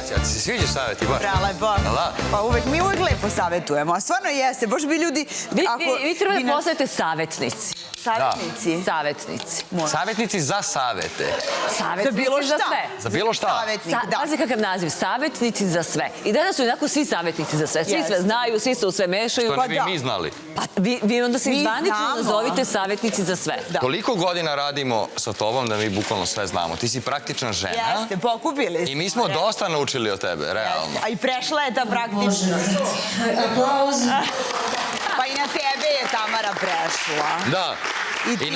braća. Ti se sviđa savjeti, baš? Prelepo. Pa uvek, mi uvek lepo savjetujemo. A stvarno jeste, baš bi ljudi... Vi treba da postavite savjetnici. Savjetnici? Savjetnici. Savjetnici za savete. Savjetnici za sve. Za bilo šta? Savjetnik, da. Pazi kakav naziv, savjetnici za sve. I danas su jednako svi savjetnici za sve. Svi sve znaju, svi se u sve mešaju. Što ne bi mi znali? Pa vi onda se zvanično nazovite savjetnici za sve. Toliko godina radimo sa tobom da mi bukvalno sve znamo. Ti si praktična žena. Jeste, pokupili ste. I mi smo dosta naučili od tebe, realno. A i prešla je ta praktična. Pa i na tebe je Tamara prešla. Da. I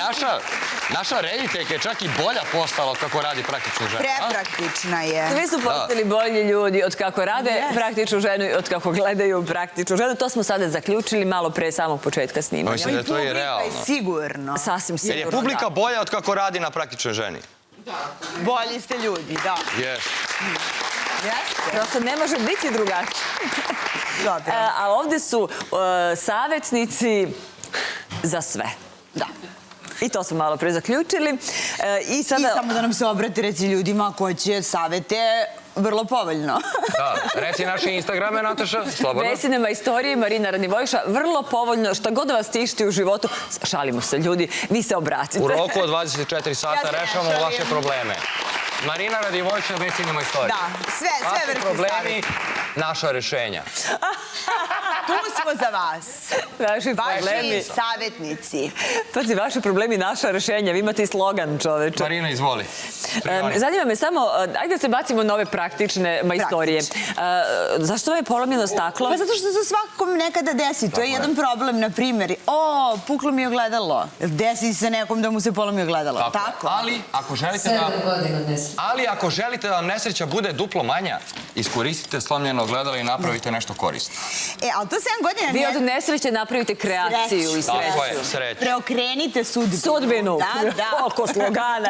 naša rediteljka je čak i bolja postala od kako radi praktičnu ženu. Prepraktična je. Svi su postali bolji ljudi od kako rade praktičnu ženu i od kako gledaju praktičnu ženu. To smo sada zaključili malo pre samog početka snimanja. Mislim da je to i realno. Publika je sigurno. Sasvim sigurno, Jer je publika bolja od kako radi na praktičnoj ženi. Bolji ste ljudi, da. Jeste. Prosto ne može biti drugačije. Dobro. A ovde su savjetnici za sve. Da. I to smo malo pre zaključili. I samo da nam se obrati, reci ljudima ko će savete vrlo povoljno. Da, reci naše Instagrame, Nataša, slobodno. Vesinama istorije, Marina Radnivojša, vrlo povoljno, šta god da vas tišti u životu, šalimo se ljudi, vi se obratite. U roku od 24 sata rešavamo vaše probleme. Marina Radnivojša, Vesinama istorije. Da, sve vrste vaši problemi, naša rešenja. Tu smo za vas. Vaši problemi. Vaši savjetnici. Pazi, vaši problemi, naša rešenja. Vi imate i slogan, čoveče. Marina, izvoli. Zanima me samo, ajde da se bacimo na ove praktične majstorije. Zašto vam je polomljeno staklo? Pa zato što se svakom nekada desi. To je jedan problem, na primjer. O, puklo mi je ogledalo. Desi se nekom da mu se polomi ogledalo. Tako. Ali, ako želite da vam nesreća bude duplo manja, iskoristite slomljeno ogledalo i napravite nešto korisno. Ali to 7 godina... Vi od nesreće napravite kreaciju i sreću. Tako je, sreću. Preokrenite sudbinu. Sudbinu. Da. Oko slogana.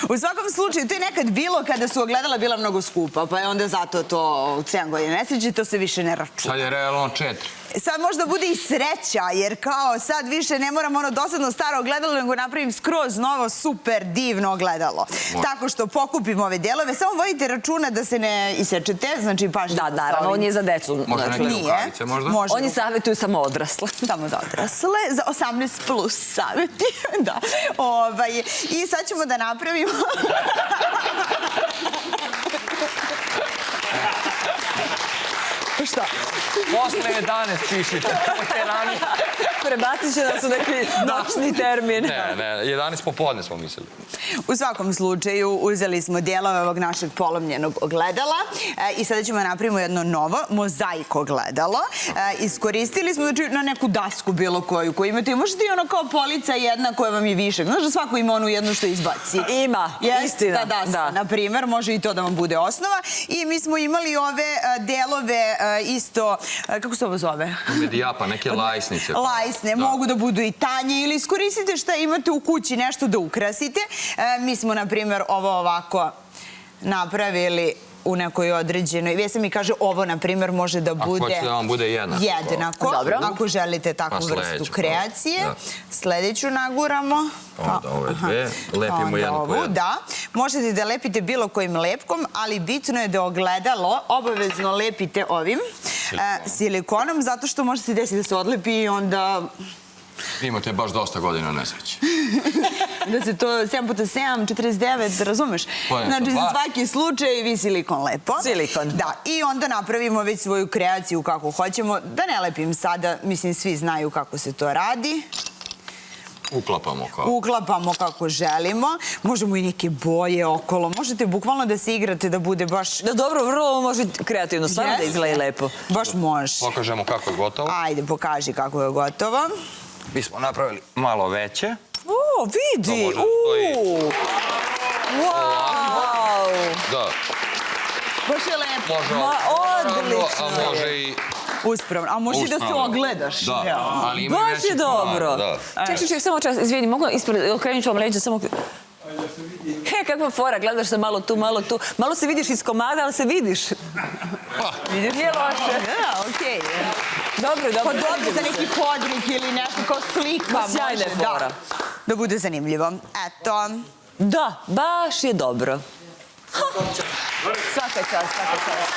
U svakom slučaju, to je nekad bilo kada su ogledala bila mnogo skupa, pa je onda zato to 7 godina nesreće, to se više ne računa. Sad je realno 4. Sad možda bude i sreća, jer kao sad više ne moram ono dosadno staro ogledalo, nego napravim skroz novo, super, divno ogledalo. Tako što pokupim ove delove, samo vodite računa da se ne isečete, znači pažnje. Da, naravno, on je za decu. Možda neke rukavice, možda? Oni savjetuju samo odrasle. Samo za odrasle, za 18 plus savjeti, da. I sad ćemo da napravimo... Šta? Posle 11 pišite. Prebacit će nas u neki noćni termin. Ne, 11 popodne smo mislili. U svakom slučaju uzeli smo dijelove ovog našeg polomljenog ogledala i sada ćemo napravimo jedno novo mozaik ogledalo. Iskoristili smo na neku dasku bilo koju imate. Možete i ono kao polica jedna koja vam je višak. Znaš da svako ima onu jednu što izbaci? Ima, istina. Ta daska, na primjer, može i to da vam bude osnova. I mi smo imali ove delove isto, kako se ovo zove? Medijapa, neke lajsnice. Lajsne, mogu da budu i tanje ili iskoristite šta imate u kući, nešto da ukrasite. Mi smo, na primjer, ovo ovako napravili u nekoj određenoj... Vesa mi kaže, ovo, na primjer, može da bude... Ako hoćete da vam bude jednako. Jednako, ako želite takvu vrstu kreacije. Sljedeću naguramo. Onda ove dve, lepimo jednu po jednu. Da, možete da lepite bilo kojim lepkom, ali bitno je da ogledalo obavezno lepite ovim silikonom, zato što može se desiti da se odlepi i onda... Imate baš dosta godina nesreće. Da se to 7x7, 49, razumeš? Znači, za svaki slučaj vi silikon lepo. Silikon. Da, i onda napravimo već svoju kreaciju kako hoćemo. Da ne lepim sada, mislim, svi znaju kako se to radi. Uklapamo kako želimo. Možemo i neke boje okolo. Možete bukvalno da se igrate da bude baš... Da, dobro, vrlo može kreativno, stvarno da izgleda lepo. Baš može. Pokažemo kako je gotovo. Ajde, pokaži kako je gotovo. Mi smo napravili malo veće. O, vidi! Wow! Da. Baš je lepo. Odlično! A može i... Uspravno. A može i da se ogledaš. Baš je dobro. Ček, samo čas, izvini, mogu okrenut ću vam leđa, samo... He, kakva fora, gledaš se malo tu, malo tu. Malo se vidiš iz komada, ali se vidiš. Vidiš? Nije loše. Da, okej. Dobro. Pa dobro za neki hodnik ili nešto kao slika. Sjajna je fora. Da bude zanimljivo. Eto. Da, baš je dobro. Svaka čast, svaka čast.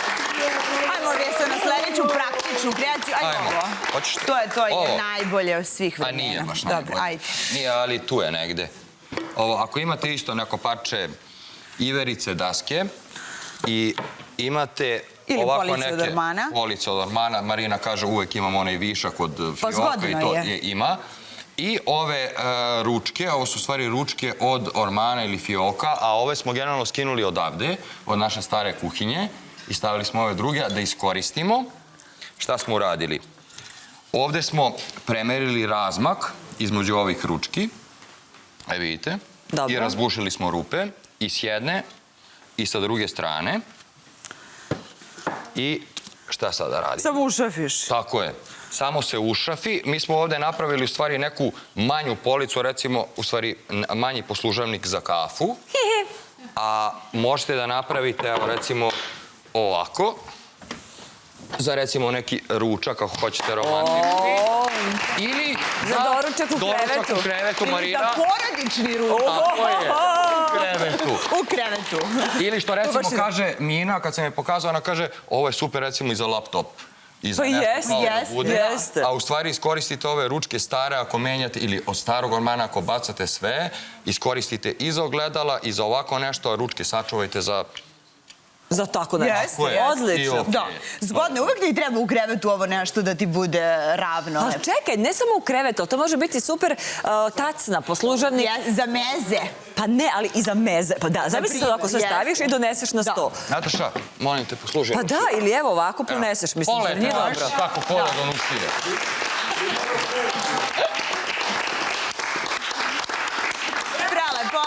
Ajmo Vesa na sledeću praktičnu kreaciju. Ajde Ajmo. ovo. Hoćeš To je ovo? najbolje od svih A vremena. nije baš Dobro, najbolje. ajde. Nije, ali tu je negde. Ovo, ako imate isto neko parče iverice daske i imate Ili ovako police od neke ormana. police od ormana, Marina kaže uvek imamo onaj višak od fioka zgodno i to je. ima. I ove ručke, ovo su u stvari ručke od ormana ili fioka, a ove smo generalno skinuli odavde, od naše stare kuhinje i stavili smo ove druge da iskoristimo. Šta smo uradili? Ovde smo premerili razmak između ovih ručki. Aj vidite. Dobro. I razbušili smo rupe i s jedne i sa druge strane. I šta sada radimo? Samo ušafiš. Tako je. Samo se ušafi. Mi smo ovde napravili u stvari neku manju policu, recimo u stvari manji poslužavnik za kafu. A možete da napravite, evo recimo ovako. Za recimo neki ručak, ako hoćete romantični. Ili Za doručak u krevetu. Doručak u krevetu, Marina. Za porodični ručak. Tako je. U krevetu. U krevetu. Ili što recimo baš je- kaže Mina, kad sam je pokazao, ona kaže ovo je super recimo i za laptop. I za Pa nešto jeste, malo da jeste, bude. jeste. A u stvari iskoristite ove ručke stare ako menjate ili od starog ormana ako bacate sve, iskoristite i za ogledala i za ovako nešto, a ručke sačuvajte za... Za tako nešto. Jeste, jeste. I Odlično. okej. Da, zgodno. Uvek ti treba u krevetu ovo nešto da ti bude ravno. Ali čekaj, ne samo u krevetu, to može biti super tacna, poslužavnik. Za meze. Pa ne, ali i za meze. Pa da, zamisli sad ovako sve jeste. staviš i doneseš na Da. sto. Nataša, molim te, poslužaj. Pa da, ili evo ovako poneseš, mislim, Pole, zar nije znaš dobro? kako pole donosije. Prelepo.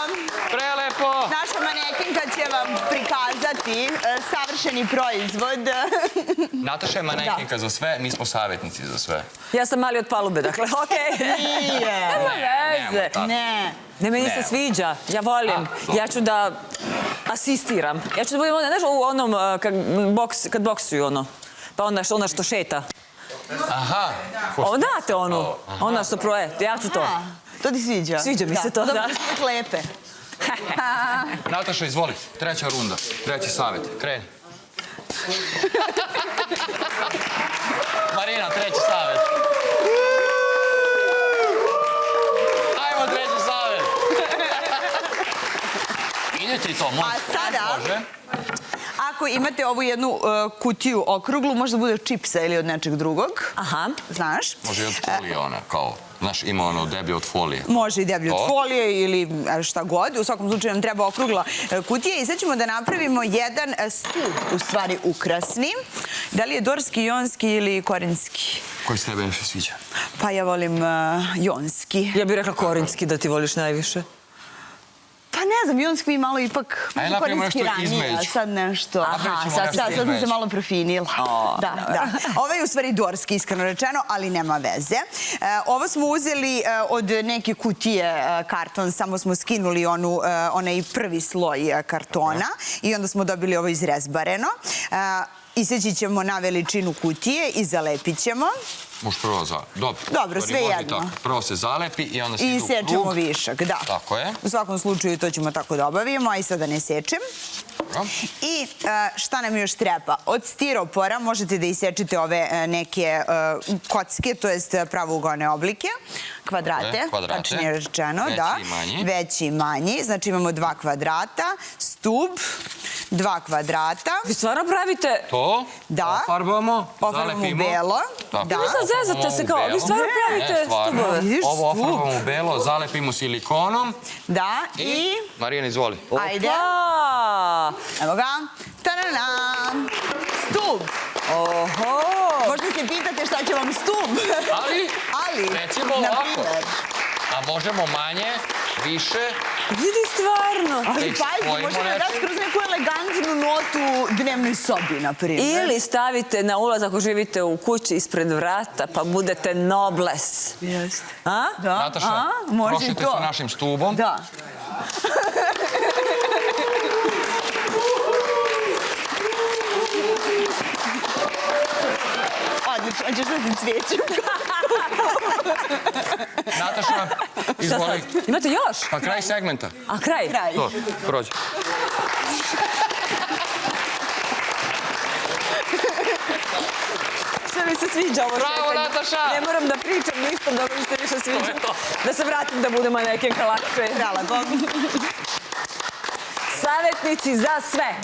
Prelepo! Naša manekinka će vam prikazati savršeni proizvod. Nataša je manekinka za sve, mi smo savjetnici za sve. Ja sam mali od palube, dakle, okej. Nije. Nema veze. Nemoj tako. Ne. Ne, meni se sviđa, ja volim. Ja ću da asistiram. Ja ću da budem, znaš, u onom, kad boksuju ono. Pa ona što šeta. Aha! Ovo znate onu, ona što proje, ja ću to. A, to ti sviđa? Sviđa mi se to, da. Dobro, su uvijek lepe. Nataša, izvoli. Treća runda. Treći savjet. Kreni. Marina, treći savjet. Ajmo, treći savjet. Ide ti to, može. A sada- Može. Ako imate ovu jednu kutiju okruglu, možda bude od čipsa ili od nečeg drugog. Aha. Znaš? Može i od folije ona, kao, znaš, ima ono deblje od folije. Može i deblje od To. folije ili šta god. U svakom slučaju nam treba okrugla kutija i sad ćemo da napravimo jedan stup, u stvari ukrasni. Da li je dorski, jonski ili korinski? Koji se tebe više sviđa? Pa ja volim jonski. Ja bih rekla korinski da ti voliš najviše. Pa ne znam, jonski mi malo ipak Ajde, napravimo korinski nešto ranije, a između. sad nešto. Napravit ćemo nešto sad sam se između. malo profinila. Da. Ovo je u stvari dorski, iskreno rečeno, ali nema veze. Ovo smo uzeli od neke kutije karton, samo smo skinuli onaj prvi sloj kartona i onda smo dobili ovo izrezbareno. Iseći ćemo na veličinu kutije i zalepit ćemo. Može prvo zalepiti. Dobro. Dobro, Stvari, sve može i jedno. tako. Prvo se zalepi i onda se I ide u sečemo krug. višak, da. Tako je. U svakom slučaju to ćemo tako da obavimo, a i sada ne sečem. Dobro. I šta nam još treba? Od stiropora možete da isečete ove neke kocke, to jest pravougodne oblike, kvadrate, Kvadrate. tačnije rečeno, Veći da. i manji. Veći i manji. Znači imamo 2 kvadrata, stub, 2 kvadrata. Vi stvarno pravite... To Da. ofarbamo, Ofarbamo u zalepimo. belo. Tako. Da. Sad zezate se kao, vi Belo. stvarno pravite Ne, stvarno. stubove. Vidiš, Ovo stup. ofarbamo u belo, zalepimo silikonom Da, i... i... Marijana, izvoli. Ajde. Pa! Evo ga. Ta-da-da! Stub. Oho! Možda se pitate šta će vam stub. Ali, recimo na ovako. primer. A možemo manje, više. Vidi stvarno. Ali Da pazi, ispojimo možda da daš nešto. kroz neku elegantnu notu dnevnoj sobi, na primjer. Ili stavite na ulaz ako živite u kući ispred vrata, pa budete nobles. Jeste. A? Da, Nataša, može i prošite to. sa našim stubom. Da. Odlično, ćeš da se cvijećem. Nataša, Šta izvoli. sad? Imate još? Pa kraj segmenta. A kraj? Kraj. To, prođi. Sve mi se sviđa ovo Bravo, šetanje. Nataša! Ne moram da pričam ništa, dobro mi se više sviđa. Da se vratim da budem manekenka lakše. Hvala Bogu. Savjetnici za sve.